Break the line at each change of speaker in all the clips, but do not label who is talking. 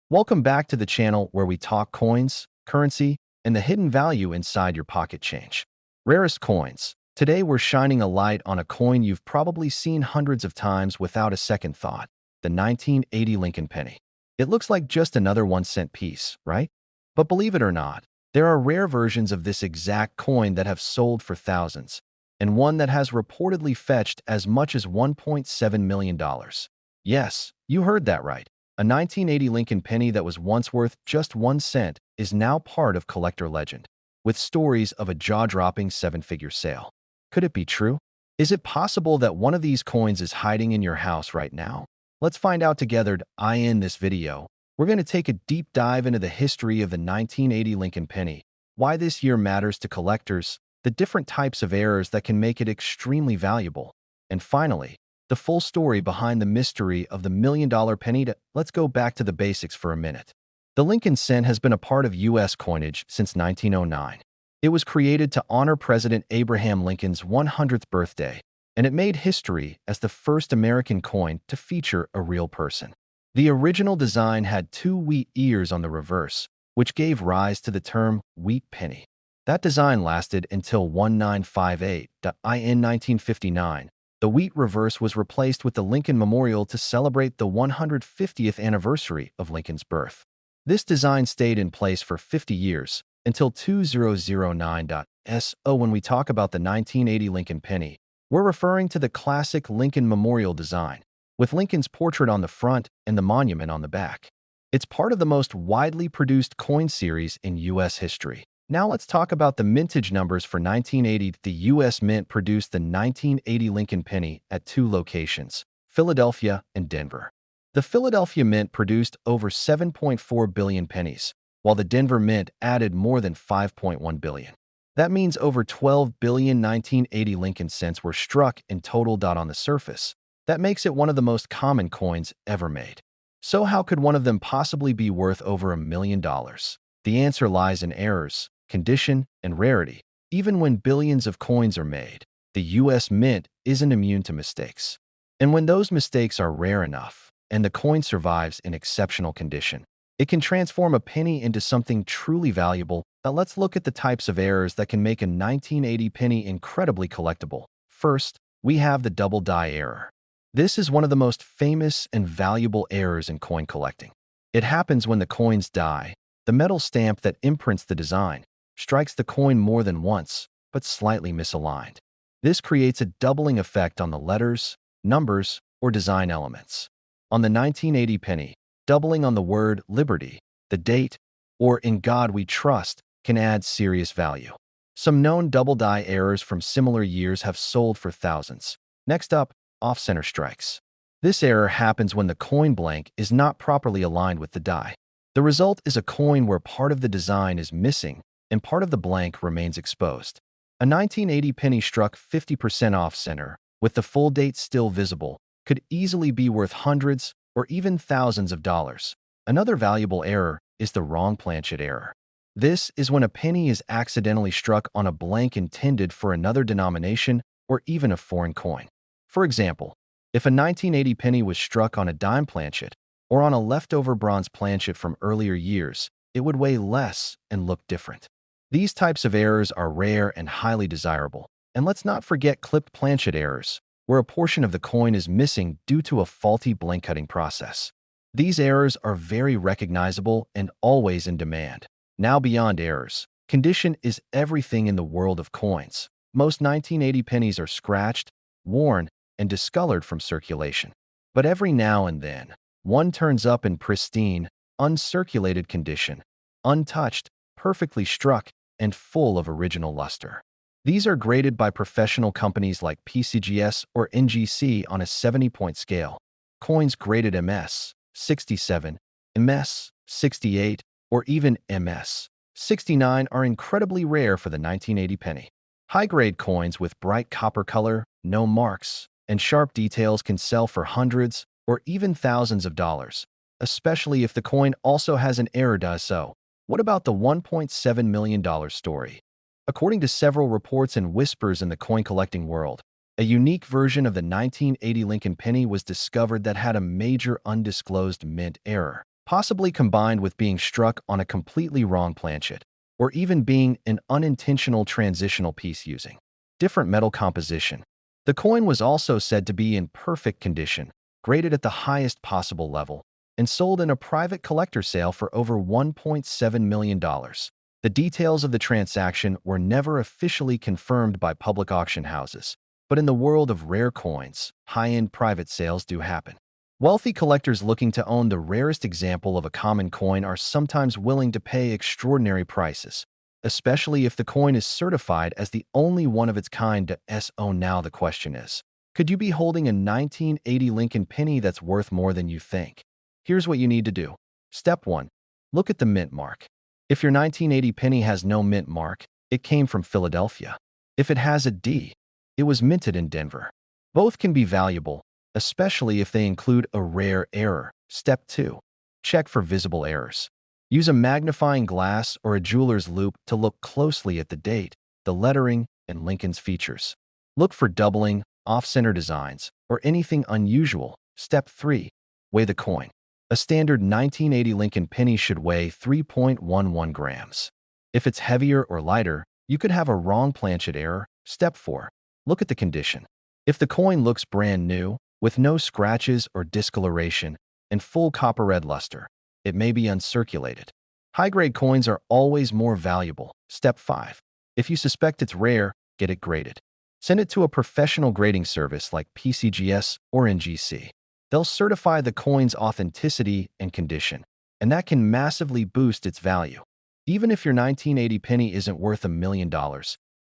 Welcome back to the channel where we talk coins, currency, and the hidden value inside your pocket change. Rarest coins. Today we're shining a light on a coin you've probably seen hundreds of times without a second thought, the 1980 Lincoln penny. It looks like just another 1-cent piece, right? But believe it or not, there are rare versions of this exact coin that have sold for thousands, and one that has reportedly fetched as much as $1.7 million. Yes, you heard that right. A 1980 Lincoln penny that was once worth just 1 cent is now part of collector legend, with stories of a jaw-dropping seven-figure sale. Could it be true? Is it possible that one of these coins is hiding in your house right now? Let's find out together. In this video, we're going to take a deep dive into the history of the 1980 Lincoln penny, why this year matters to collectors, the different types of errors that can make it extremely valuable, and finally, the full story behind the mystery of the $1 million penny. Let's go back to the basics for a minute. The Lincoln cent has been a part of U.S. coinage since 1909. It was created to honor President Abraham Lincoln's 100th birthday, and it made history as the first American coin to feature a real person. The original design had two wheat ears on the reverse, which gave rise to the term wheat penny. That design lasted until 1958. In 1959, the wheat reverse was replaced with the Lincoln Memorial to celebrate the 150th anniversary of Lincoln's birth. This design stayed in place for 50 years, until 2009. When we talk about the 1980 Lincoln penny, we're referring to the classic Lincoln Memorial design, with Lincoln's portrait on the front and the monument on the back. It's part of the most widely produced coin series in U.S. history. Now let's talk about the mintage numbers for 1980. The U.S. Mint produced the 1980 Lincoln penny at two locations, Philadelphia and Denver. The Philadelphia Mint produced over 7.4 billion pennies, while the Denver Mint added more than 5.1 billion. That means over 12 billion 1980 Lincoln cents were struck in total. On the surface, that makes it one of the most common coins ever made. So how could one of them possibly be worth over $1 million? The answer lies in errors, condition, and rarity. Even when billions of coins are made, the U.S. Mint isn't immune to mistakes. And when those mistakes are rare enough, and the coin survives in exceptional condition, it can transform a penny into something truly valuable. Now let's look at the types of errors that can make a 1980 penny incredibly collectible. First, we have the double die error. This is one of the most famous and valuable errors in coin collecting. It happens when the coins die. The metal stamp that imprints the design strikes the coin more than once, but slightly misaligned. This creates a doubling effect on the letters, numbers, or design elements. On the 1980 penny, doubling on the word liberty, the date, or in God we trust can add serious value. Some known double die errors from similar years have sold for thousands. Next up, off-center strikes. This error happens when the coin blank is not properly aligned with the die. The result is a coin where part of the design is missing and part of the blank remains exposed. A 1980 penny struck 50% off-center, with the full date still visible, could easily be worth hundreds or even thousands of dollars. Another valuable error is the wrong planchet error. This is when a penny is accidentally struck on a blank intended for another denomination or even a foreign coin. For example, if a 1980 penny was struck on a dime planchet or on a leftover bronze planchet from earlier years, it would weigh less and look different. These types of errors are rare and highly desirable. And let's not forget clipped planchet errors, where a portion of the coin is missing due to a faulty blank cutting process. These errors are very recognizable and always in demand. Now beyond errors, condition is everything in the world of coins. Most 1980 pennies are scratched, worn, and discolored from circulation. But every now and then, one turns up in pristine, uncirculated condition, untouched, perfectly struck, and full of original luster. These are graded by professional companies like PCGS or NGC on a 70-point scale. Coins graded MS 67, MS 68, or even MS 69 are incredibly rare for the 1980 penny. High-grade coins with bright copper color, no marks, and sharp details can sell for hundreds or even thousands of dollars, especially if the coin also has an error. So, what about the $1.7 million story? According to several reports and whispers in the coin collecting world, a unique version of the 1980 Lincoln penny was discovered that had a major undisclosed mint error. possibly combined with being struck on a completely wrong planchet, or even being an unintentional transitional piece using different metal composition. The coin was also said to be in perfect condition, graded at the highest possible level, and sold in a private collector sale for over $1.7 million. The details of the transaction were never officially confirmed by public auction houses, but in the world of rare coins, high-end private sales do happen. Wealthy collectors looking to own the rarest example of a common coin are sometimes willing to pay extraordinary prices, especially if the coin is certified as the only one of its kind to S.O. Now the question is, could you be holding a 1980 Lincoln penny that's worth more than you think? Here's what you need to do. Step 1. Look at the mint mark. If your 1980 penny has no mint mark, it came from Philadelphia. If it has a D, it was minted in Denver. Both can be valuable, especially if they include a rare error. Step 2. Check for visible errors. Use a magnifying glass or a jeweler's loupe to look closely at the date, the lettering, and Lincoln's features. Look for doubling, off-center designs, or anything unusual. Step 3. Weigh the coin. A standard 1980 Lincoln penny should weigh 3.11 grams. If it's heavier or lighter, you could have a wrong planchet error. Step 4. Look at the condition. If the coin looks brand new, with no scratches or discoloration, and full copper red luster, it may be uncirculated. High-grade coins are always more valuable. Step 5. If you suspect it's rare, get it graded. Send it to a professional grading service like PCGS or NGC. They'll certify the coin's authenticity and condition, and that can massively boost its value. Even if your 1980 penny isn't worth $1 million,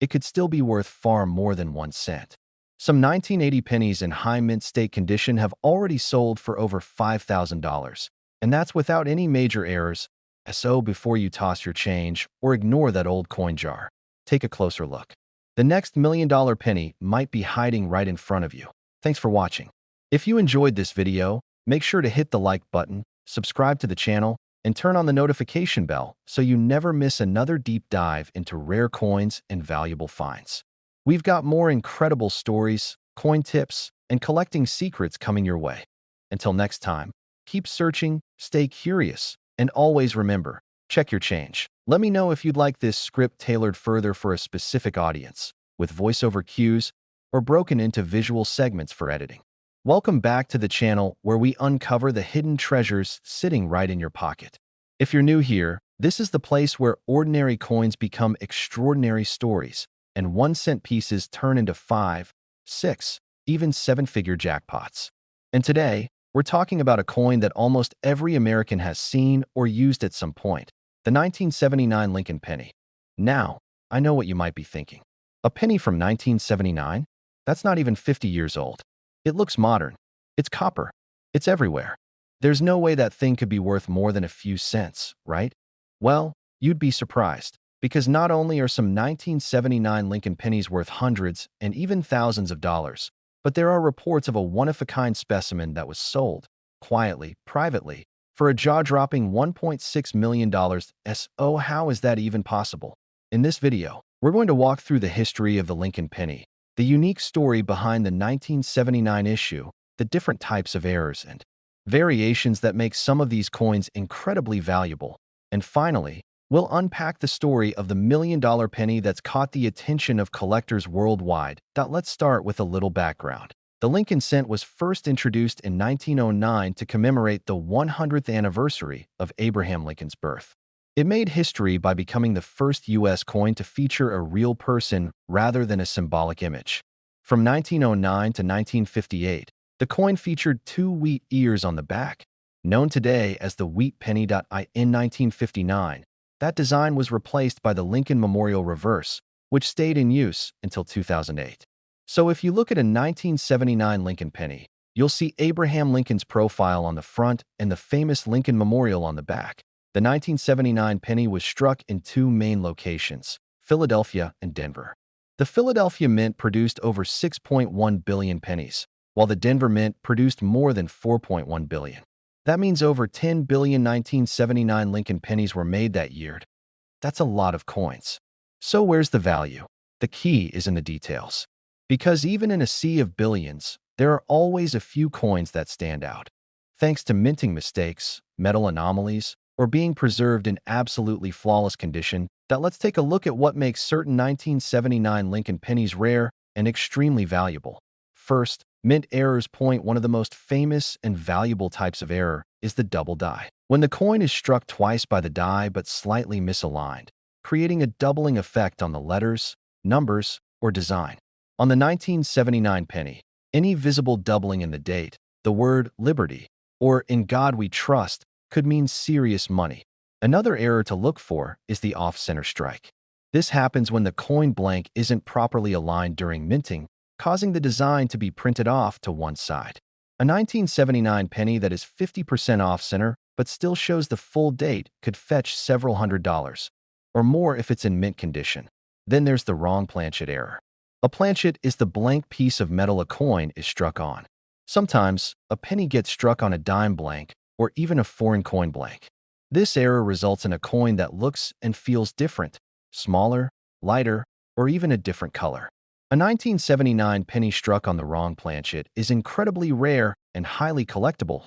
it could still be worth far more than 1 cent. Some 1980 pennies in high mint state condition have already sold for over $5,000, and that's without any major errors. So before you toss your change or ignore that old coin jar, take a closer look. The next $1 million penny might be hiding right in front of you. Thanks for watching. If you enjoyed this video, make sure to hit the like button, subscribe to the channel, and turn on the notification bell so you never miss another deep dive into rare coins and valuable finds. We've got more incredible stories, coin tips, and collecting secrets coming your way. Until next time, keep searching, stay curious, and always remember, check your change. Let me know if you'd like this script tailored further for a specific audience, with voiceover cues, or broken into visual segments for editing. Welcome back to the channel where we uncover the hidden treasures sitting right in your pocket. If you're new here, this is the place where ordinary coins become extraordinary stories, and 1-cent pieces turn into 5, 6, even 7-figure jackpots. And today, we're talking about a coin that almost every American has seen or used at some point, the 1979 Lincoln penny. Now, I know what you might be thinking. A penny from 1979? That's not even 50 years old. It looks modern. It's copper. It's everywhere. There's no way that thing could be worth more than a few cents, right? Well, you'd be surprised, because not only are some 1979 Lincoln pennies worth hundreds and even thousands of dollars, but there are reports of a one-of-a-kind specimen that was sold, quietly, privately, for a jaw-dropping $1.6 million. So how is that even possible? In this video, we're going to walk through the history of the Lincoln penny, the unique story behind the 1979 issue, the different types of errors and variations that make some of these coins incredibly valuable, and finally, we'll unpack the story of the $1 million penny that's caught the attention of collectors worldwide. Let's start with a little background. The Lincoln cent was first introduced in 1909 to commemorate the 100th anniversary of Abraham Lincoln's birth. It made history by becoming the first U.S. coin to feature a real person rather than a symbolic image. From 1909 to 1958, the coin featured 2 wheat ears on the back, known today as the wheat penny. In 1959, that design was replaced by the Lincoln Memorial reverse, which stayed in use until 2008. So if you look at a 1979 Lincoln penny, you'll see Abraham Lincoln's profile on the front and the famous Lincoln Memorial on the back. The 1979 penny was struck in 2 main locations, Philadelphia and Denver. The Philadelphia Mint produced over 6.1 billion pennies, while the Denver Mint produced more than 4.1 billion. That means over 10 billion 1979 Lincoln pennies were made that year. That's a lot of coins. So where's the value? The key is in the details. Because even in a sea of billions, there are always a few coins that stand out. Thanks to minting mistakes, metal anomalies, or being preserved in absolutely flawless condition, let's take a look at what makes certain 1979 Lincoln pennies rare and extremely valuable. First, mint errors. One of the most famous and valuable types of error is the double die. When the coin is struck twice by the die but slightly misaligned, creating a doubling effect on the letters, numbers, or design. On the 1979 penny, any visible doubling in the date, the word liberty, or in God we trust, could mean serious money. Another error to look for is the off-center strike. This happens when the coin blank isn't properly aligned during minting, causing the design to be printed off to one side. A 1979 penny that is 50% off-center but still shows the full date could fetch several $100s, or more if it's in mint condition. Then there's the wrong planchet error. A planchet is the blank piece of metal a coin is struck on. Sometimes, a penny gets struck on a dime blank or even a foreign coin blank. This error results in a coin that looks and feels different, smaller, lighter, or even a different color. A 1979 penny struck on the wrong planchet is incredibly rare and highly collectible.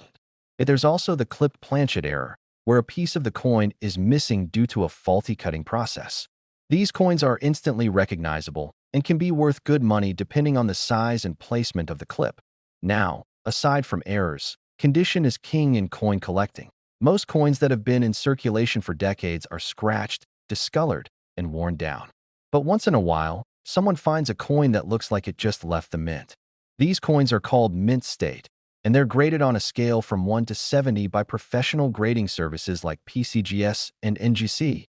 There's also the clipped planchet error, where a piece of the coin is missing due to a faulty cutting process. These coins are instantly recognizable and can be worth good money depending on the size and placement of the clip. Now, aside from errors, condition is king in coin collecting. Most coins that have been in circulation for decades are scratched, discolored, and worn down. But once in a while, someone finds a coin that looks like it just left the mint. These coins are called mint state, and they're graded on a scale from 1 to 70 by professional grading services like PCGS and NGC.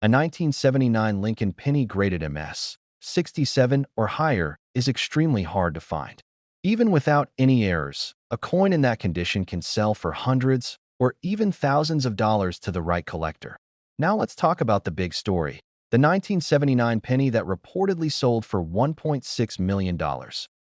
A 1979 Lincoln penny graded MS 67 or higher is extremely hard to find. Even without any errors, a coin in that condition can sell for hundreds or even thousands of dollars to the right collector. Now let's talk about the big story, the 1979 penny that reportedly sold for $1.6 million.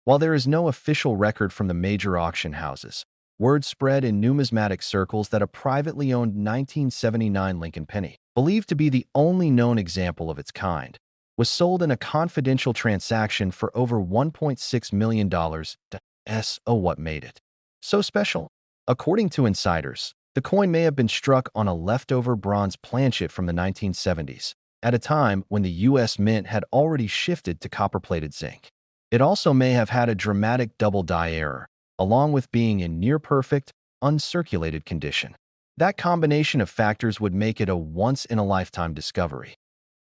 While there is no official record from the major auction houses, word spread in numismatic circles that a privately owned 1979 Lincoln penny, believed to be the only known example of its kind, was sold in a confidential transaction for over $1.6 million to S.O. What made it so special? According to insiders, the coin may have been struck on a leftover bronze planchet from the 1970s, at a time when the U.S. Mint had already shifted to copper-plated zinc. It also may have had a dramatic double die error, along with being in near-perfect, uncirculated condition. That combination of factors would make it a once-in-a-lifetime discovery.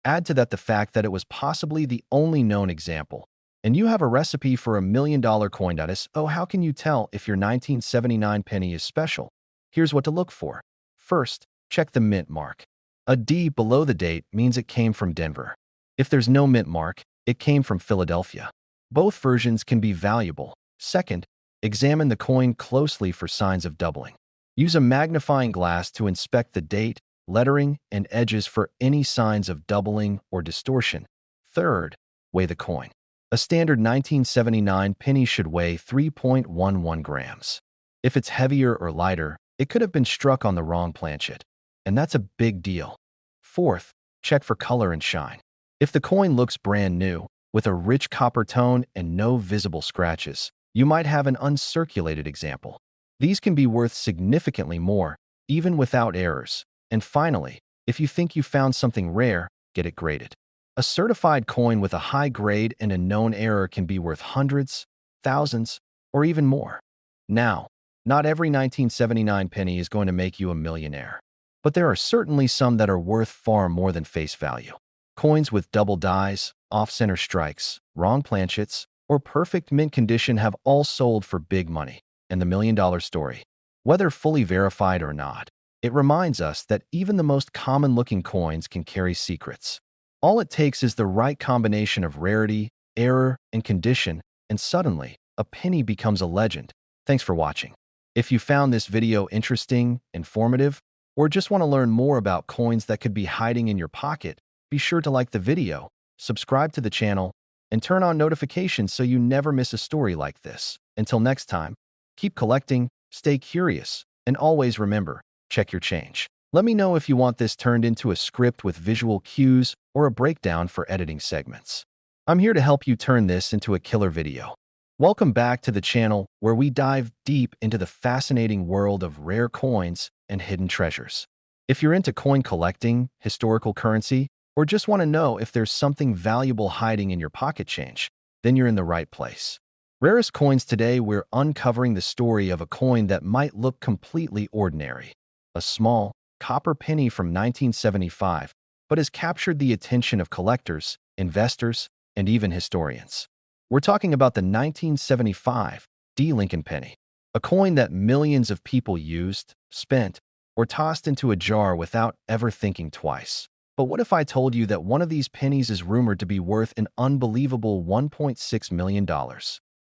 Add to that the fact that it was possibly the only known example, and you have a recipe for $1 million coin. So how can you tell if your 1979 penny is special? Here's what to look for. First, check the mint mark. A D below the date means it came from Denver. If there's no mint mark, it came from Philadelphia. Both versions can be valuable. Second, examine the coin closely for signs of doubling. Use a magnifying glass to inspect the date, lettering, and edges for any signs of doubling or distortion. Third, weigh the coin. A standard 1979 penny should weigh 3.11 grams. If it's heavier or lighter, it could have been struck on the wrong planchet, and that's a big deal. Fourth, check for color and shine. If the coin looks brand new, with a rich copper tone and no visible scratches, you might have an uncirculated example. These can be worth significantly more, even without errors. And finally, if you think you found something rare, get it graded. A certified coin with a high grade and a known error can be worth hundreds, thousands, or even more. Now, not every 1979 penny is going to make you a millionaire, but there are certainly some that are worth far more than face value. Coins with double dies, off-center strikes, wrong planchets, or perfect mint condition have all sold for big money. And the $1 million story, whether fully verified or not, it reminds us that even the most common-looking coins can carry secrets. All it takes is the right combination of rarity, error, and condition, and suddenly, a penny becomes a legend. Thanks for watching. If you found this video interesting, informative, or just want to learn more about coins that could be hiding in your pocket, be sure to like the video, subscribe to the channel, and turn on notifications so you never miss a story like this. Until next time, keep collecting, stay curious, and always remember, check your change. Let me know if you want this turned into a script with visual cues or a breakdown for editing segments. I'm here to help you turn this into a killer video. Welcome back to the channel where we dive deep into the fascinating world of rare coins and hidden treasures. If you're into coin collecting, historical currency, or just want to know if there's something valuable hiding in your pocket change, then you're in the right place. Rarest coins today, we're uncovering the story of a coin that might look completely ordinary. A small, copper penny from 1975, but has captured the attention of collectors, investors, and even historians. We're talking about the 1975 D. Lincoln penny, a coin that millions of people used, spent, or tossed into a jar without ever thinking twice. But what if I told you that one of these pennies is rumored to be worth an unbelievable $1.6 million?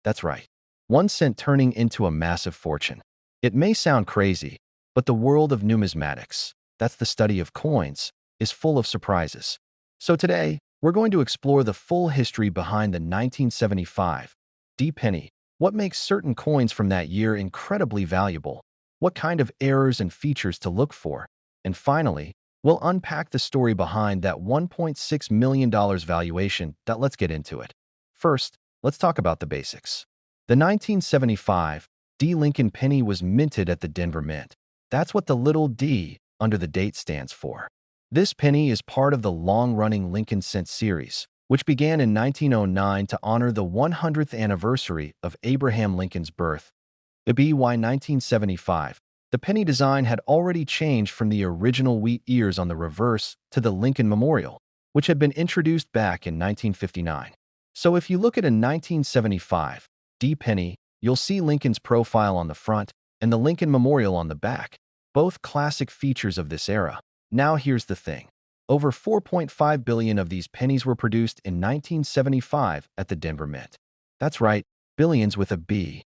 That's right, 1 cent turning into a massive fortune. It may sound crazy, but the world of numismatics, that's the study of coins, is full of surprises. So today, we're going to explore the full history behind the 1975 D penny. What makes certain coins from that year incredibly valuable? What kind of errors and features to look for? And finally, we'll unpack the story behind that $1.6 million valuation. Let's get into it. First, let's talk about the basics. The 1975 D. Lincoln penny was minted at the Denver Mint. That's what the little d under the date stands for. This penny is part of the long-running Lincoln Cent series, which began in 1909 to honor the 100th anniversary of Abraham Lincoln's birth. The BY 1975, the penny design had already changed from the original wheat ears on the reverse to the Lincoln Memorial, which had been introduced back in 1959. So if you look at a 1975 D penny, you'll see Lincoln's profile on the front and the Lincoln Memorial on the back, both classic features of this era. Now here's the thing. Over 4.5 billion of these pennies were produced in 1975 at the Denver Mint. That's right, billions with a B.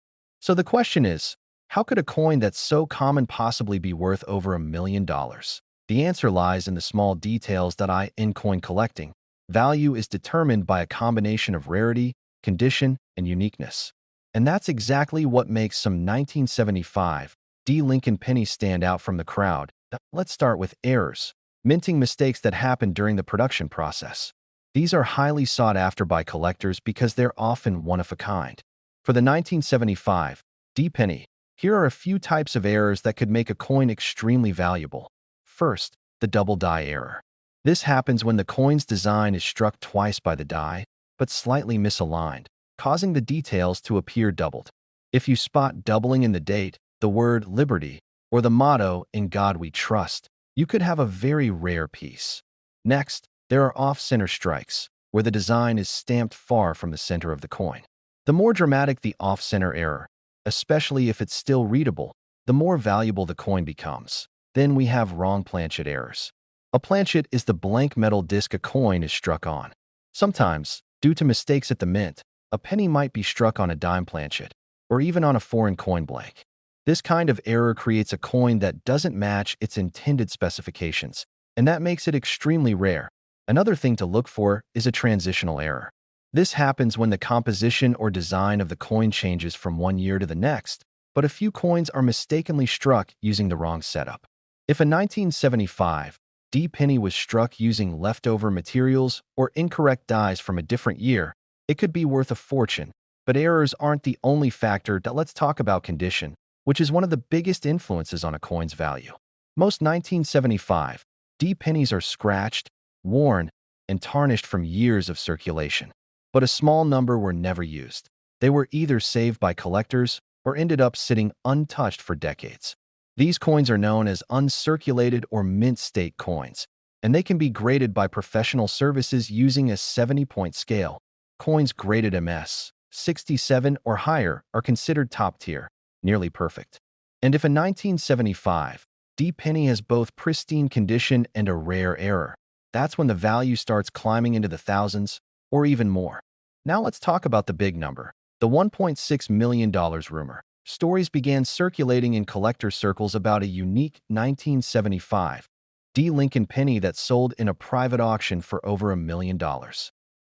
So the question is, how could a coin that's so common possibly be worth over $1 million? The answer lies in the small details in coin collecting. Value is determined by a combination of rarity, condition, and uniqueness. And that's exactly what makes some 1975 D. Lincoln pennies stand out from the crowd. Let's start with errors, minting mistakes that happen during the production process. These are highly sought after by collectors because they're often one of a kind. For the 1975 D. penny, here are a few types of errors that could make a coin extremely valuable. First, the double die error. This happens when the coin's design is struck twice by the die, but slightly misaligned, causing the details to appear doubled. If you spot doubling in the date, the word liberty, or the motto, "In God We Trust," you could have a very rare piece. Next, there are off-center strikes, where the design is stamped far from the center of the coin. The more dramatic the off-center error, especially if it's still readable, the more valuable the coin becomes. Then we have wrong planchet errors. A planchet is the blank metal disc a coin is struck on. Sometimes, due to mistakes at the mint, a penny might be struck on a dime planchet, or even on a foreign coin blank. This kind of error creates a coin that doesn't match its intended specifications, and that makes it extremely rare. Another thing to look for is a transitional error. This happens when the composition or design of the coin changes from one year to the next, but a few coins are mistakenly struck using the wrong setup. If a 1975 D penny was struck using leftover materials or incorrect dies from a different year, it could be worth a fortune. But errors aren't the only factor. Let's talk about condition, which is one of the biggest influences on a coin's value. Most 1975 D pennies are scratched, worn, and tarnished from years of circulation. But a small number were never used. They were either saved by collectors or ended up sitting untouched for decades. These coins are known as uncirculated or mint state coins, and they can be graded by professional services using a 70-point scale. Coins graded MS 67 or higher are considered top tier, nearly perfect. And if a 1975 D penny has both pristine condition and a rare error, that's when the value starts climbing into the thousands or even more. Now let's talk about the big number, the $1.6 million rumor. Stories began circulating in collector circles about a unique 1975 D. Lincoln penny that sold in a private auction for over $1 million.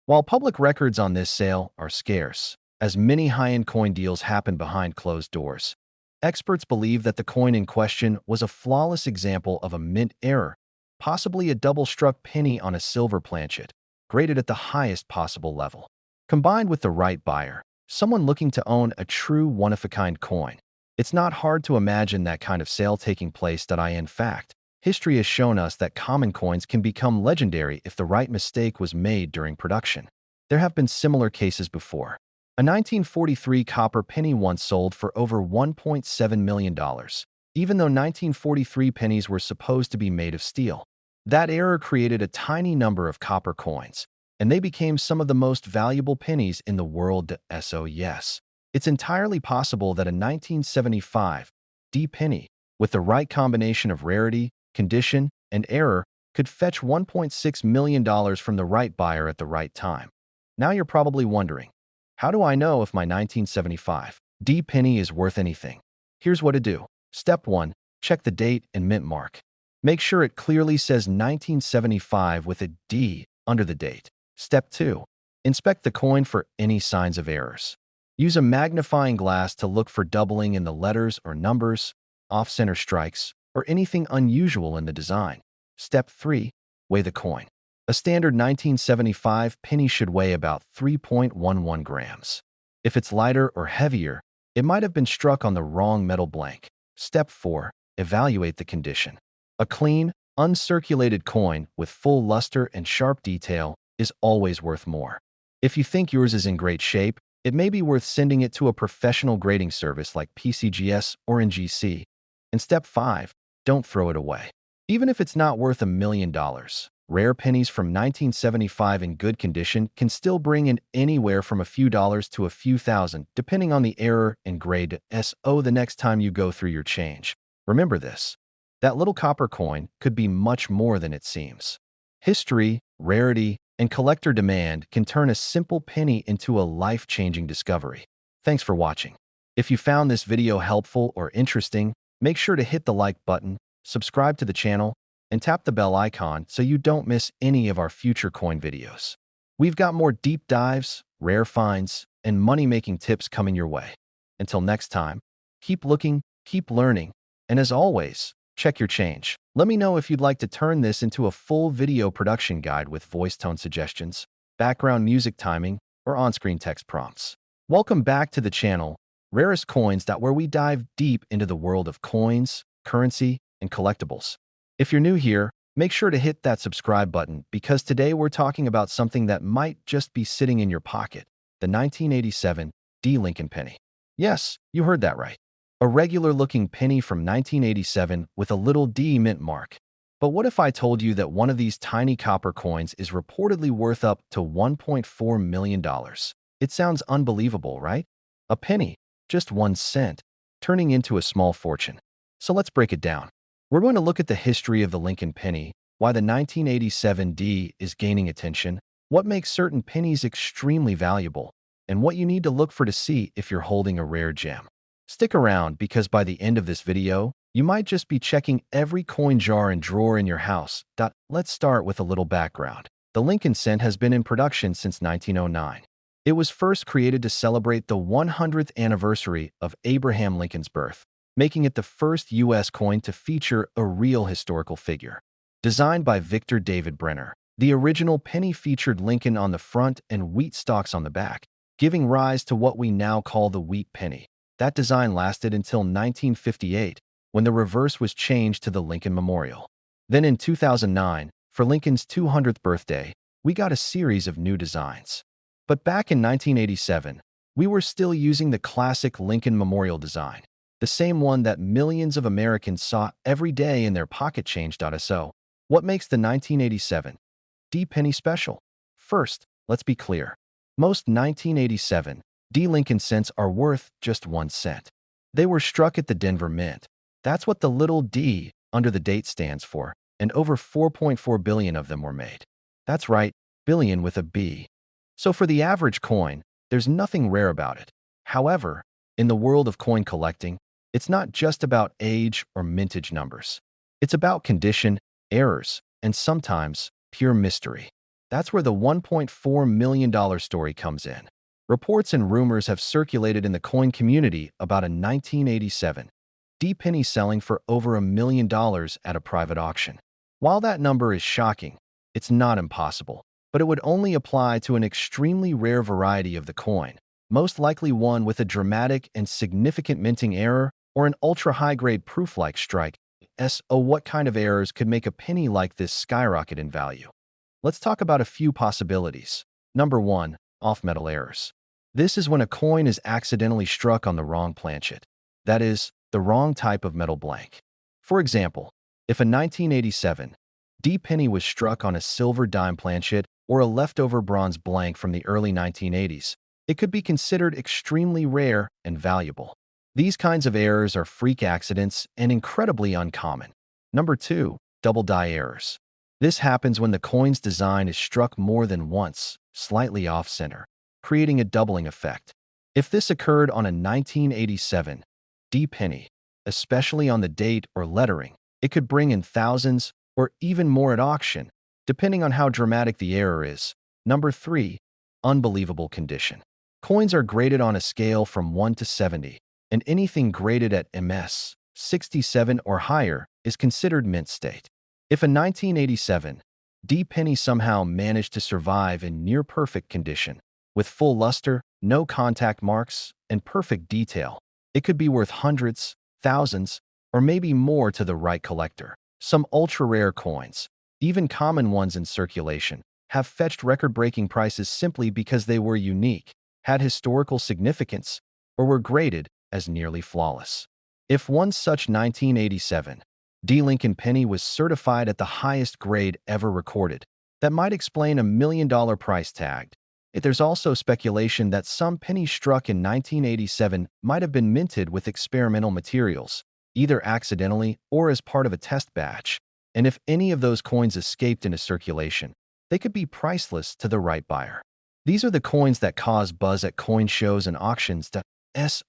While public records on this sale are scarce, as many high-end coin deals happen behind closed doors, experts believe that the coin in question was a flawless example of a mint error, possibly a double-struck penny on a silver planchet, graded at the highest possible level. Combined with the right buyer, someone looking to own a true one-of-a-kind coin, It's not hard to imagine that kind of sale taking place. In fact, history has shown us that common coins can become legendary if the right mistake was made during production. There have been similar cases before. A 1943 copper penny once sold for over $1.7 million, even though 1943 pennies were supposed to be made of steel. That error created a tiny number of copper coins, and they became some of the most valuable pennies in the world. So yes, it's entirely possible that a 1975 D penny, with the right combination of rarity, condition, and error, could fetch $1.6 million from the right buyer at the right time. Now you're probably wondering, how do I know if my 1975 D penny is worth anything? Here's what to do. Step 1. Check the date and mint mark. Make sure it clearly says 1975 with a D under the date. Step 2. Inspect the coin for any signs of errors. Use a magnifying glass to look for doubling in the letters or numbers, off-center strikes, or anything unusual in the design. Step 3. Weigh the coin. A standard 1975 penny should weigh about 3.11 grams. If it's lighter or heavier, it might have been struck on the wrong metal blank. Step 4. Evaluate the condition. A clean, uncirculated coin with full luster and sharp detail is always worth more. If you think yours is in great shape, it may be worth sending it to a professional grading service like PCGS or NGC. And step 5. Don't throw it away. Even if it's not worth $1 million, rare pennies from 1975 in good condition can still bring in anywhere from a few dollars to a few thousand, depending on the error and grade. So the next time you go through your change, remember this. That little copper coin could be much more than it seems. History, rarity, and collector demand can turn a simple penny into a life-changing discovery. Thanks for watching. If you found this video helpful or interesting, make sure to hit the like button, subscribe to the channel, and tap the bell icon so you don't miss any of our future coin videos. We've got more deep dives, rare finds, and money-making tips coming your way. Until next time, keep looking, keep learning, and as always, check your change. Let me know if you'd like to turn this into a full video production guide with voice tone suggestions, background music timing, or on-screen text prompts. Welcome back to the channel, Rarest Coins, where we dive deep into the world of coins, currency, and collectibles. If you're new here, make sure to hit that subscribe button because today we're talking about something that might just be sitting in your pocket, the 1987 D Lincoln penny. Yes, you heard that right. A regular-looking penny from 1987 with a little D mint mark. But what if I told you that one of these tiny copper coins is reportedly worth up to $1.4 million? It sounds unbelievable, right? A penny, just 1 cent, turning into a small fortune. So let's break it down. We're going to look at the history of the Lincoln penny, why the 1987 D is gaining attention, what makes certain pennies extremely valuable, and what you need to look for to see if you're holding a rare gem. Stick around because by the end of this video, you might just be checking every coin jar and drawer in your house. Let's start with a little background. The Lincoln cent has been in production since 1909. It was first created to celebrate the 100th anniversary of Abraham Lincoln's birth, making it the first U.S. coin to feature a real historical figure. Designed by Victor David Brenner, the original penny featured Lincoln on the front and wheat stalks on the back, giving rise to what we now call the wheat penny. That design lasted until 1958, when the reverse was changed to the Lincoln Memorial. Then in 2009, for Lincoln's 200th birthday, we got a series of new designs. But back in 1987, we were still using the classic Lincoln Memorial design, the same one that millions of Americans saw every day in their pocket change. So, what makes the 1987 D penny special? First, let's be clear. Most 1987 D Lincoln cents are worth just 1 cent. They were struck at the Denver Mint. That's what the little D under the date stands for, and over 4.4 billion of them were made. That's right, billion with a B. So for the average coin, there's nothing rare about it. However, in the world of coin collecting, it's not just about age or mintage numbers. It's about condition, errors, and sometimes pure mystery. That's where the $1.4 million story comes in. Reports and rumors have circulated in the coin community about a 1987 D penny selling for over $1 million at a private auction. While that number is shocking, it's not impossible, but it would only apply to an extremely rare variety of the coin, most likely one with a dramatic and significant minting error or an ultra-high-grade proof-like strike. What kind of errors could make a penny like this skyrocket in value? Let's talk about a few possibilities. Number 1. Off-metal errors. This is when a coin is accidentally struck on the wrong planchet. That is, the wrong type of metal blank. For example, if a 1987 D penny was struck on a silver dime planchet or a leftover bronze blank from the early 1980s, it could be considered extremely rare and valuable. These kinds of errors are freak accidents and incredibly uncommon. Number 2. Double die errors. This happens when the coin's design is struck more than once, slightly off-center, creating a doubling effect. If this occurred on a 1987 D penny, especially on the date or lettering, it could bring in thousands or even more at auction, depending on how dramatic the error is. Number 3. Unbelievable condition. Coins are graded on a scale from 1 to 70, and anything graded at MS 67 or higher is considered mint state. If a 1987 D penny somehow managed to survive in near-perfect condition, with full luster, no contact marks, and perfect detail, it could be worth hundreds, thousands, or maybe more to the right collector. Some ultra-rare coins, even common ones in circulation, have fetched record-breaking prices simply because they were unique, had historical significance, or were graded as nearly flawless. If one such 1987 D Lincoln penny was certified at the highest grade ever recorded, that might explain $1 million price tag. There's also speculation that some pennies struck in 1987 might have been minted with experimental materials, either accidentally or as part of a test batch, and if any of those coins escaped into circulation, they could be priceless to the right buyer. These are the coins that cause buzz at coin shows and auctions.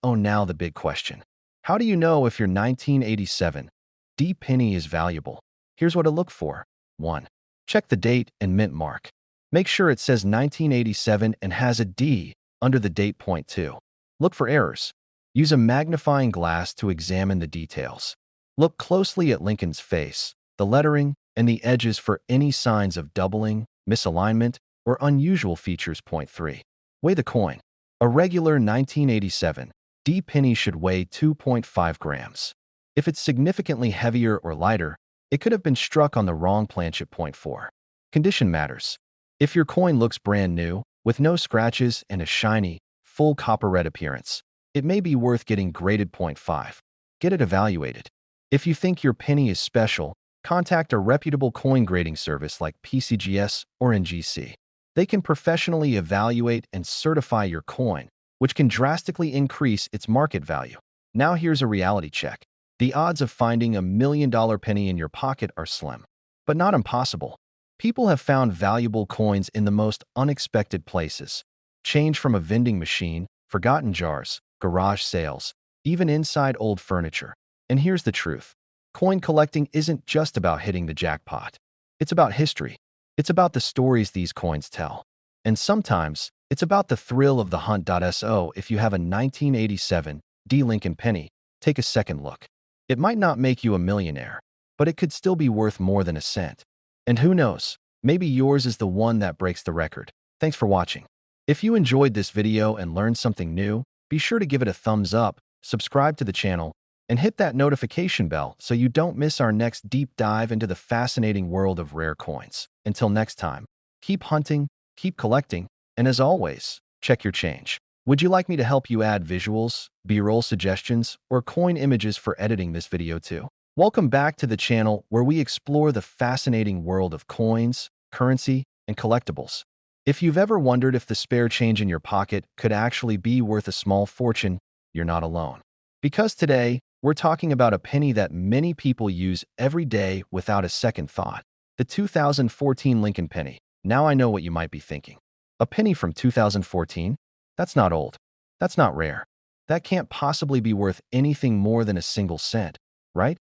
Now the big question. How do you know if your 1987 D penny is valuable? Here's what to look for. 1. Check the date and mint mark. Make sure it says 1987 and has a D under the date point. 2. Look for errors. Use a magnifying glass to examine the details. Look closely at Lincoln's face, the lettering, and the edges for any signs of doubling, misalignment, or unusual features. 3. Weigh the coin. A regular 1987 D penny should weigh 2.5 grams. If it's significantly heavier or lighter, it could have been struck on the wrong planchet. 4. Condition matters. If your coin looks brand new, with no scratches and a shiny, full copper red appearance, it may be worth getting graded. 5. Get it evaluated. If you think your penny is special, contact a reputable coin grading service like PCGS or NGC. They can professionally evaluate and certify your coin, which can drastically increase its market value. Now here's a reality check. The odds of finding $1 million penny in your pocket are slim, but not impossible. People have found valuable coins in the most unexpected places. Change from a vending machine, forgotten jars, garage sales, even inside old furniture. And here's the truth. Coin collecting isn't just about hitting the jackpot. It's about history. It's about the stories these coins tell. And sometimes, it's about the thrill of the hunt. If you have a 1987 D Lincoln penny, take a second look. It might not make you a millionaire, but it could still be worth more than a cent. And who knows, maybe yours is the one that breaks the record. Thanks for watching. If you enjoyed this video and learned something new, be sure to give it a thumbs up, subscribe to the channel, and hit that notification bell so you don't miss our next deep dive into the fascinating world of rare coins. Until next time, keep hunting, keep collecting, and as always, check your change. Would you like me to help you add visuals, B-roll suggestions, or coin images for editing this video too? Welcome back to the channel where we explore the fascinating world of coins, currency, and collectibles. If you've ever wondered if the spare change in your pocket could actually be worth a small fortune, you're not alone. Because today, we're talking about a penny that many people use every day without a second thought. The 2014 Lincoln penny. Now I know what you might be thinking. A penny from 2014? That's not old. That's not rare. That can't possibly be worth anything more than a single cent, right?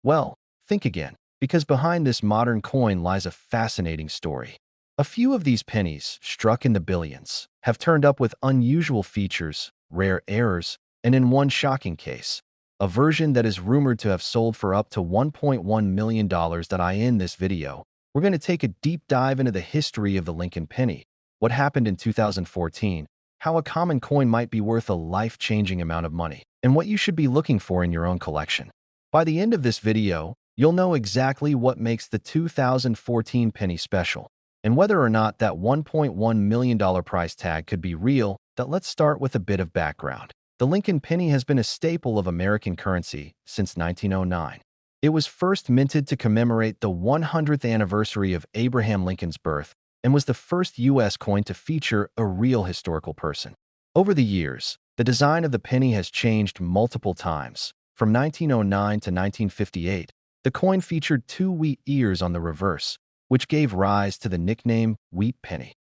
Well, think again, because behind this modern coin lies a fascinating story. A few of these pennies, struck in the billions, have turned up with unusual features, rare errors, and in one shocking case, a version that is rumored to have sold for up to $1.1 million. In this video, we're going to take a deep dive into the history of the Lincoln penny, what happened in 2014, how a common coin might be worth a life-changing amount of money, and what you should be looking for in your own collection. By the end of this video, you'll know exactly what makes the 2014 penny special, and whether or not that $1.1 million price tag could be real. Let's start with a bit of background. The Lincoln penny has been a staple of American currency since 1909. It was first minted to commemorate the 100th anniversary of Abraham Lincoln's birth and was the first U.S. coin to feature a real historical person. Over the years, the design of the penny has changed multiple times. From 1909 to 1958, the coin featured two wheat ears on the reverse, which gave rise to the nickname Wheat Penny.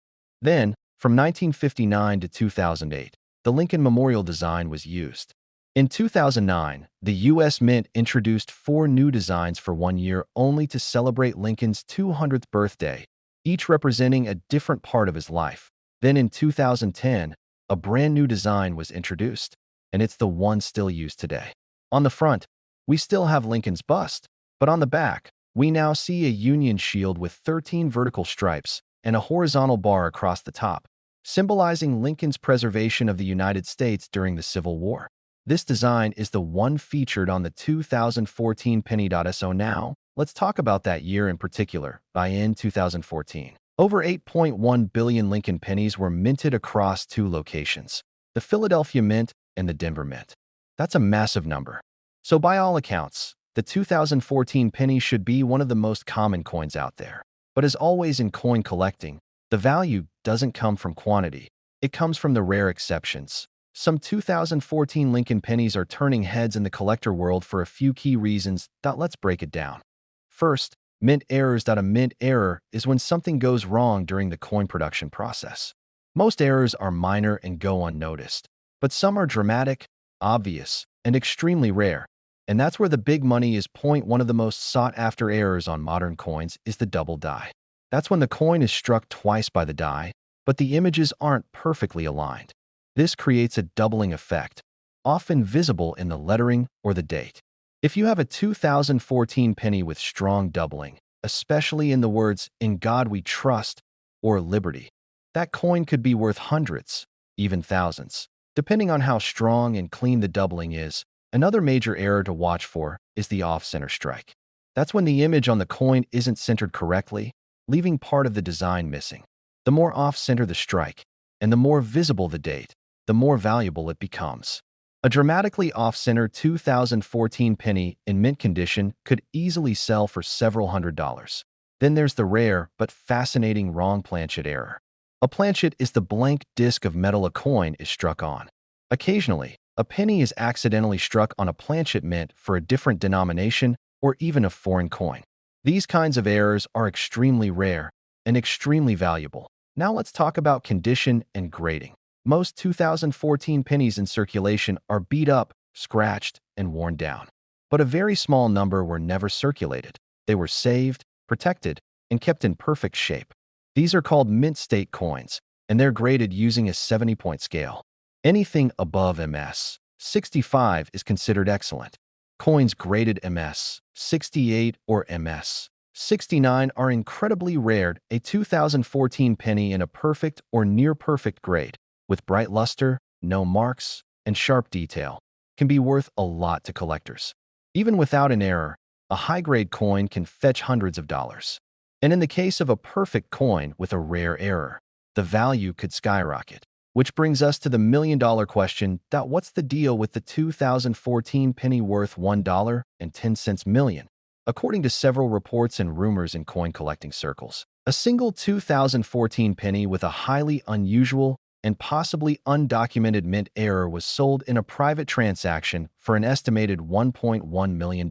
Then, from 1959 to 2008, the Lincoln Memorial design was used. In 2009, the U.S. Mint introduced 4 new designs for 1 year only to celebrate Lincoln's 200th birthday, each representing a different part of his life. Then in 2010, a brand new design was introduced, and it's the one still used today. On the front, we still have Lincoln's bust, but on the back, we now see a Union shield with 13 vertical stripes and a horizontal bar across the top, symbolizing Lincoln's preservation of the United States during the Civil War. This design is the one featured on the 2014 penny. So now, let's talk about that year in particular. In 2014, over 8.1 billion Lincoln pennies were minted across 2 locations, the Philadelphia Mint and the Denver Mint. That's a massive number. So by all accounts, the 2014 penny should be one of the most common coins out there. But as always in coin collecting, the value doesn't come from quantity. It comes from the rare exceptions. Some 2014 Lincoln pennies are turning heads in the collector world for a few key reasons. Let's break it down. First, mint errors. A mint error is when something goes wrong during the coin production process. Most errors are minor and go unnoticed, but some are dramatic, obvious, and extremely rare. And that's where the big money is. One of the most sought-after errors on modern coins is the double die. That's when the coin is struck twice by the die, but the images aren't perfectly aligned. This creates a doubling effect, often visible in the lettering or the date. If you have a 2014 penny with strong doubling, especially in the words "In God We Trust" or "Liberty," that coin could be worth hundreds, even thousands, depending on how strong and clean the doubling is. Another major error to watch for is the off-center strike. That's when the image on the coin isn't centered correctly, leaving part of the design missing. The more off-center the strike, and the more visible the date, the more valuable it becomes. A dramatically off-center 2014 penny in mint condition could easily sell for several $100s. Then there's the rare but fascinating wrong planchet error. A planchet is the blank disc of metal a coin is struck on. Occasionally, a penny is accidentally struck on a planchet mint for a different denomination or even a foreign coin. These kinds of errors are extremely rare and extremely valuable. Now let's talk about condition and grading. Most 2014 pennies in circulation are beat up, scratched, and worn down. But a very small number were never circulated. They were saved, protected, and kept in perfect shape. These are called mint state coins, and they're graded using a 70-point scale. Anything above MS 65 is considered excellent. Coins graded MS 68 or MS 69 are incredibly rare. A 2014 penny in a perfect or near-perfect grade, with bright luster, no marks, and sharp detail, can be worth a lot to collectors. Even without an error, a high-grade coin can fetch hundreds of dollars. And in the case of a perfect coin with a rare error, the value could skyrocket. Which brings us to the million-dollar question: what's the deal with the 2014 penny worth $1.10 million? According to several reports and rumors in coin collecting circles, a single 2014 penny with a highly unusual and possibly undocumented mint error was sold in a private transaction for an estimated $1.1 million.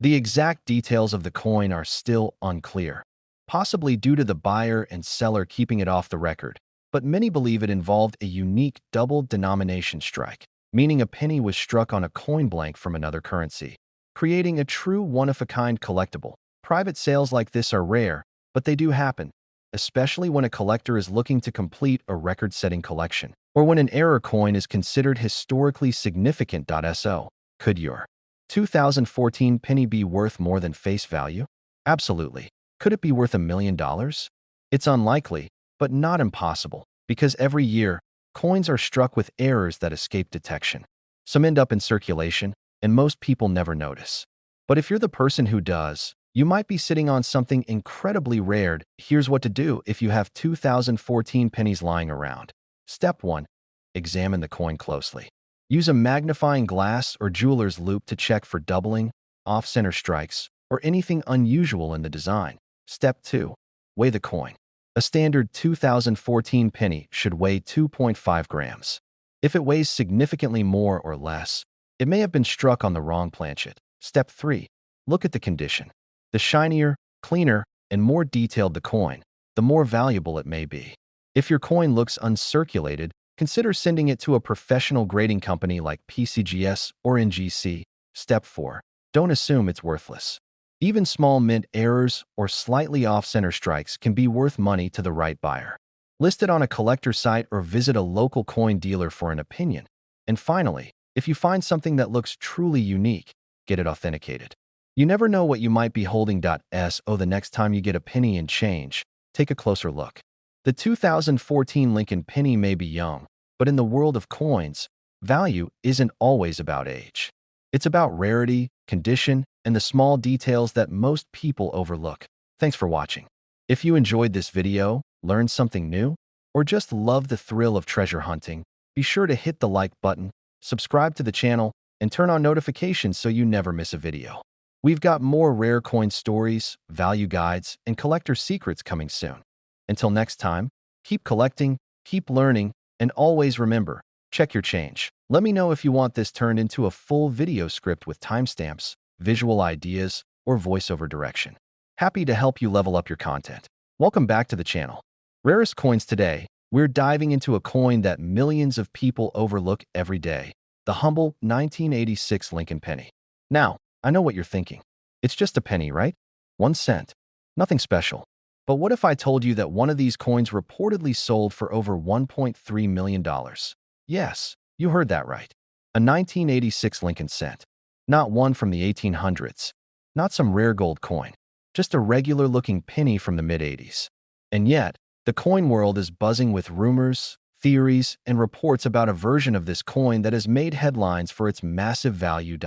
The exact details of the coin are still unclear, possibly due to the buyer and seller keeping it off the record, but many believe it involved a unique double denomination strike, meaning a penny was struck on a coin blank from another currency, creating a true one-of-a-kind collectible. Private sales like this are rare, but they do happen, especially when a collector is looking to complete a record-setting collection, or when an error coin is considered historically significant. So, could your 2014 penny be worth more than face value? Absolutely. Could it be worth $1 million? It's unlikely, but not impossible, because every year, coins are struck with errors that escape detection. Some end up in circulation, and most people never notice. But if you're the person who does, you might be sitting on something incredibly rare. Here's what to do if you have 2014 pennies lying around. Step 1. Examine the coin closely. Use a magnifying glass or jeweler's loupe to check for doubling, off-center strikes, or anything unusual in the design. Step 2. Weigh the coin. A standard 2014 penny should weigh 2.5 grams. If it weighs significantly more or less, it may have been struck on the wrong planchet. Step 3. Look at the condition. The shinier, cleaner, and more detailed the coin, the more valuable it may be. If your coin looks uncirculated, consider sending it to a professional grading company like PCGS or NGC. Step 4. Don't assume it's worthless. Even small mint errors or slightly off-center strikes can be worth money to the right buyer. List it on a collector site or visit a local coin dealer for an opinion. And finally, if you find something that looks truly unique, get it authenticated. You never know what you might be holding. So the next time you get a penny and change, take a closer look. The 2014 Lincoln penny may be young, but in the world of coins, value isn't always about age. It's about rarity, condition, and the small details that most people overlook. Thanks for watching. If you enjoyed this video, learned something new, or just love the thrill of treasure hunting, be sure to hit the like button, subscribe to the channel, and turn on notifications so you never miss a video. We've got more rare coin stories, value guides, and collector secrets coming soon. Until next time, keep collecting, keep learning, and always remember, check your change. Let me know if you want this turned into a full video script with timestamps, visual ideas, or voiceover direction. Happy to help you level up your content. Welcome back to the channel. Rarest coins today, we're diving into a coin that millions of people overlook every day, the humble 1986 Lincoln penny. Now, I know what you're thinking. It's just a penny, right? 1 cent. Nothing special. But what if I told you that one of these coins reportedly sold for over $1.3 million? Yes, you heard that right. A 1986 Lincoln cent. Not one from the 1800s. Not some rare gold coin. Just a regular-looking penny from the mid-80s. And yet, the coin world is buzzing with rumors, theories, and reports about a version of this coin that has made headlines for its massive value.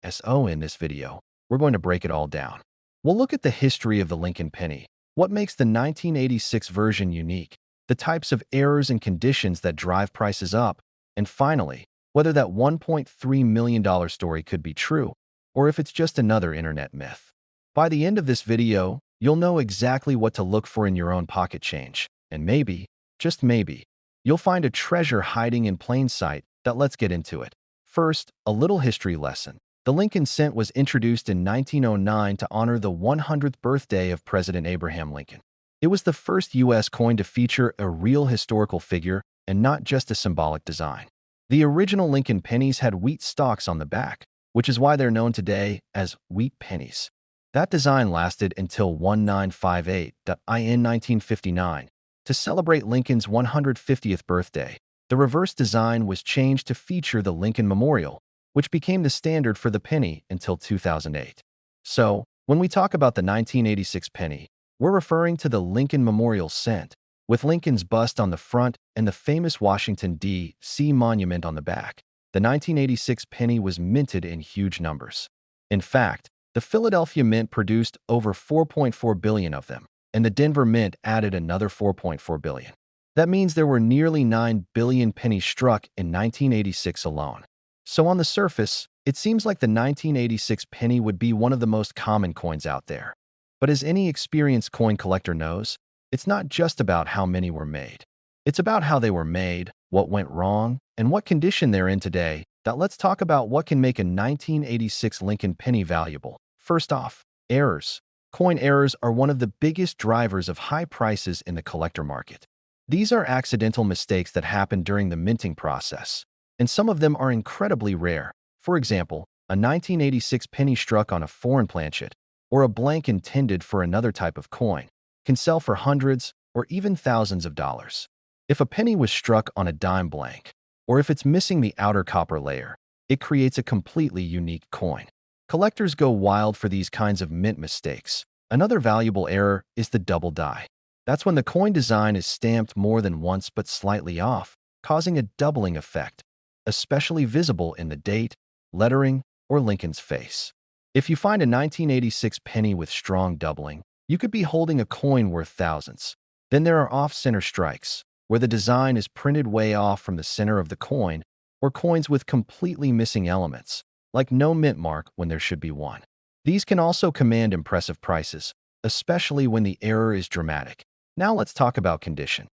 So in this video, we're going to break it all down. We'll look at the history of the Lincoln penny, what makes the 1986 version unique, the types of errors and conditions that drive prices up, and finally, whether that $1.3 million story could be true, or if it's just another internet myth. By the end of this video, you'll know exactly what to look for in your own pocket change, and maybe, just maybe, you'll find a treasure hiding in plain sight. Let's get into it. First, a little history lesson. The Lincoln cent was introduced in 1909 to honor the 100th birthday of President Abraham Lincoln. It was the first U.S. coin to feature a real historical figure and not just a symbolic design. The original Lincoln pennies had wheat stalks on the back, which is why they're known today as wheat pennies. That design lasted until 1958, in 1959. To celebrate Lincoln's 150th birthday, the reverse design was changed to feature the Lincoln Memorial, which became the standard for the penny until 2008. So, when we talk about the 1986 penny, we're referring to the Lincoln Memorial cent, with Lincoln's bust on the front and the famous Washington, D.C. monument on the back. The 1986 penny was minted in huge numbers. In fact, the Philadelphia Mint produced over 4.4 billion of them, and the Denver Mint added another 4.4 billion. That means there were nearly 9 billion pennies struck in 1986 alone. So on the surface, it seems like the 1986 penny would be one of the most common coins out there. But as any experienced coin collector knows, it's not just about how many were made. It's about how they were made, what went wrong, and what condition they're in today. Let's talk about what can make a 1986 Lincoln penny valuable. First off, errors. Coin errors are one of the biggest drivers of high prices in the collector market. These are accidental mistakes that happen during the minting process, and some of them are incredibly rare. For example, a 1986 penny struck on a foreign planchet, or a blank intended for another type of coin, can sell for hundreds or even thousands of dollars. If a penny was struck on a dime blank, or if it's missing the outer copper layer, it creates a completely unique coin. Collectors go wild for these kinds of mint mistakes. Another valuable error is the double die. That's when the coin design is stamped more than once but slightly off, causing a doubling effect, especially visible in the date, lettering, or Lincoln's face. If you find a 1986 penny with strong doubling, you could be holding a coin worth thousands. Then there are off-center strikes, where the design is printed way off from the center of the coin, or coins with completely missing elements, like no mint mark when there should be one. These can also command impressive prices, especially when the error is dramatic. Now let's talk about condition.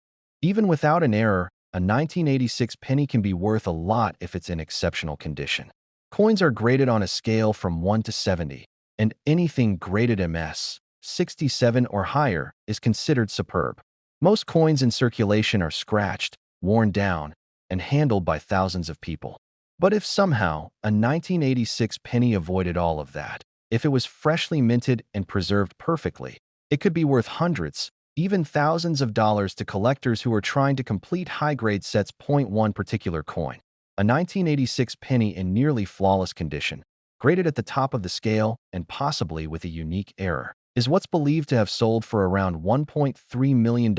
Even without an error, a 1986 penny can be worth a lot if it's in exceptional condition. Coins are graded on a scale from 1 to 70, and anything graded MS 67 or higher is considered superb. Most coins in circulation are scratched, worn down, and handled by thousands of people. But if somehow a 1986 penny avoided all of that, if it was freshly minted and preserved perfectly, it could be worth hundreds, even thousands of dollars to collectors who are trying to complete high-grade sets. One particular coin, a 1986 penny in nearly flawless condition, graded at the top of the scale and possibly with a unique error, is what's believed to have sold for around $1.3 million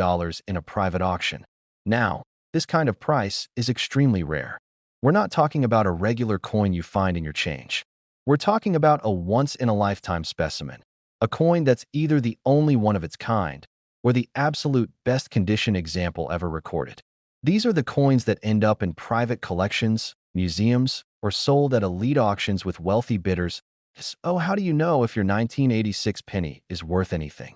in a private auction. Now, this kind of price is extremely rare. We're not talking about a regular coin you find in your change. We're talking about a once-in-a-lifetime specimen, a coin that's either the only one of its kind or the absolute best condition example ever recorded. These are the coins that end up in private collections, museums, or sold at elite auctions with wealthy bidders. So how do you know if your 1986 penny is worth anything?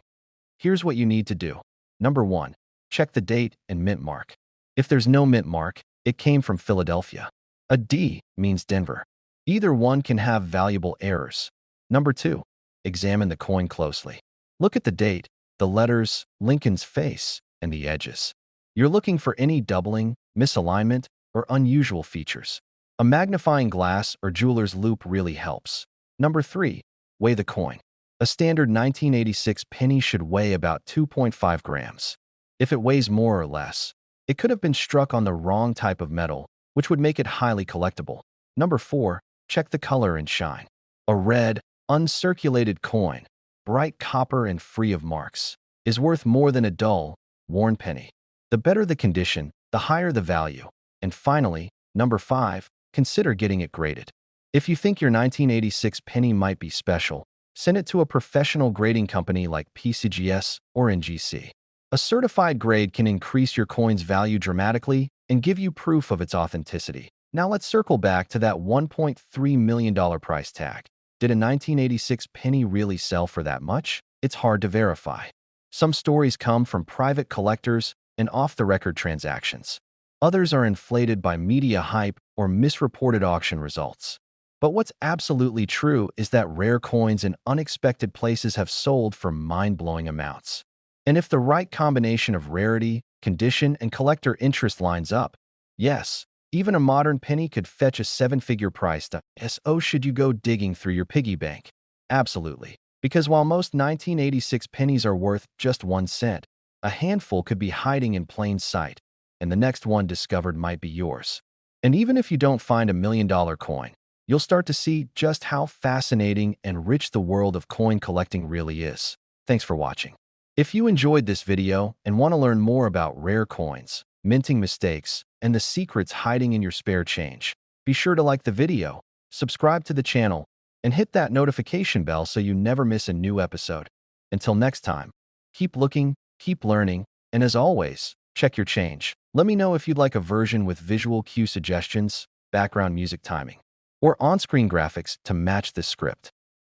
Here's what you need to do. Number 1. Check the date and mint mark. If there's no mint mark, it came from Philadelphia. A D means Denver. Either one can have valuable errors. Number 2. Examine the coin closely. Look at the date, the letters, Lincoln's face, and the edges. You're looking for any doubling, misalignment, or unusual features. A magnifying glass or jeweler's loupe really helps. Number 3. Weigh the coin. A standard 1986 penny should weigh about 2.5 grams. If it weighs more or less, it could have been struck on the wrong type of metal, which would make it highly collectible. Number 4. Check the color and shine. A red, uncirculated coin, bright copper and free of marks, is worth more than a dull, worn penny. The better the condition, the higher the value. And finally, number 5, consider getting it graded. If you think your 1986 penny might be special, send it to a professional grading company like PCGS or NGC. A certified grade can increase your coin's value dramatically and give you proof of its authenticity. Now let's circle back to that $1.3 million price tag. Did a 1986 penny really sell for that much? It's hard to verify. Some stories come from private collectors and off-the-record transactions. Others are inflated by media hype or misreported auction results. But what's absolutely true is that rare coins in unexpected places have sold for mind-blowing amounts. And if the right combination of rarity, condition, and collector interest lines up, yes, even a modern penny could fetch a seven-figure price. So should you go digging through your piggy bank? Absolutely. Because while most 1986 pennies are worth just 1 cent, a handful could be hiding in plain sight, and the next one discovered might be yours. And even if you don't find a $1 million coin, you'll start to see just how fascinating and rich the world of coin collecting really is. Thanks for watching. If you enjoyed this video and want to learn more about rare coins, minting mistakes, and the secrets hiding in your spare change, be sure to like the video, subscribe to the channel, and hit that notification bell so you never miss a new episode. Until next time, keep looking, keep learning, and as always, check your change. Let me know if you'd like a version with visual cue suggestions, background music timing, or on-screen graphics to match this script.